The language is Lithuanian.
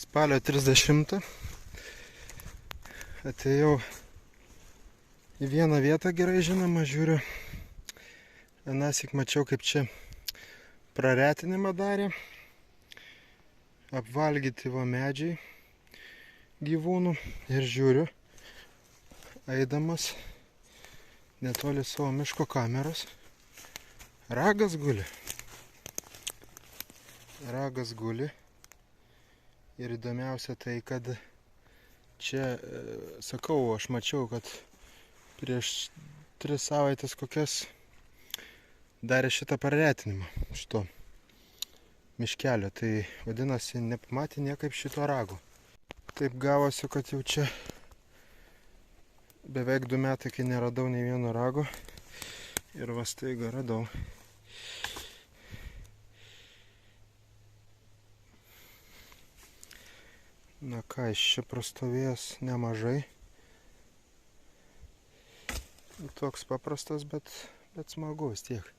Spalio 30 atėjau į vieną vietą, gerai žinoma, žiūriu. Vienąsyk mačiau, kaip čia praretinimą darė. Apvalgyti va medžiai gyvūnų. Ir žiūriu, eidamas netoli savo miško kameros, ragas guli. Ragas guli. Ir įdomiausia tai, kad čia, sakau, aš mačiau, kad prieš 3 savaitės kokias darė šitą praretinimą šito miškelio. Tai vadinasi, nepamatė niekaip šito rago. Taip gavosi, kad jau čia beveik 2 metai, kai neradau nei vieno rago. Ir va staiga radau. Na ką, iš čia prastovėjęs nemažai. Toks paprastas, bet smagu vis tiek.